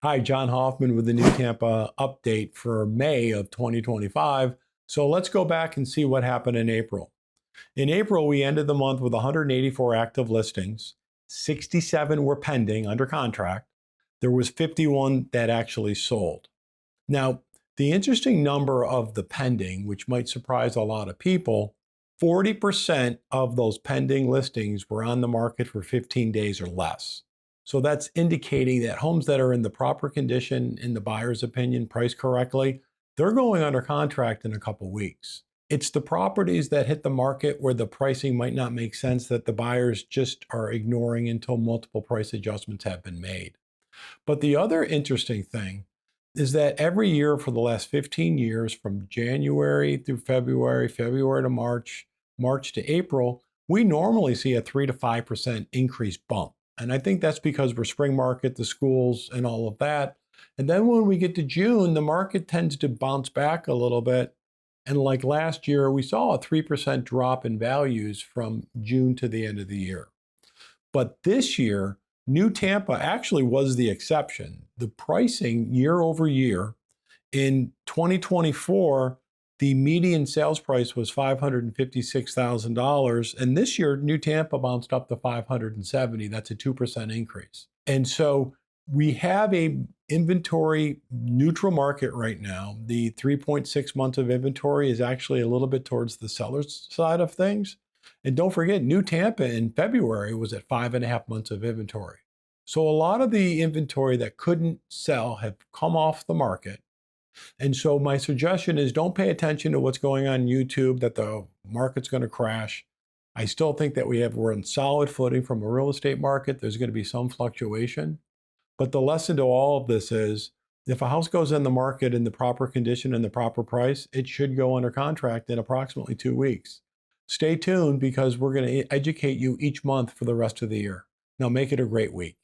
Hi, John Hoffman with the New Tampa update for May of 2025. So let's go back and see what happened in April. In April, we ended the month with 184 active listings. 67 were pending under contract. There was 51 that actually sold. Now, the interesting number of the pending, which might surprise a lot of people, 40% of those pending listings were on the market for 15 days or less. So that's indicating that homes that are in the proper condition, in the buyer's opinion, priced correctly, they're going under contract in a couple weeks. It's the properties that hit the market where the pricing might not make sense that the buyers just are ignoring until multiple price adjustments have been made. But the other interesting thing is that every year for the last 15 years, from January through February, February to March, March to April, we normally see a 3 to 5% increase bump. And I think that's because we're spring market, the schools, and all of that. And then when we get to June, the market tends to bounce back a little bit. And like last year, we saw a 3% drop in values from June to the end of the year. But this year, New Tampa actually was the exception. The pricing year over year in 2024, the median sales price was $556,000. And this year, New Tampa bounced up to 570. That's a 2% increase. And so we have a inventory neutral market right now. The 3.6 months of inventory is actually a little bit towards the seller's side of things. And don't forget, New Tampa in February was at 5.5 months of inventory. So a lot of the inventory that couldn't sell have come off the market. And so my suggestion is don't pay attention to what's going on YouTube, that the market's going to crash. I still think that we're on solid footing from a real estate market. There's going to be some fluctuation. But the lesson to all of this is if a house goes in the market in the proper condition and the proper price, it should go under contract in approximately 2 weeks. Stay tuned because we're going to educate you each month for the rest of the year. Now make it a great week.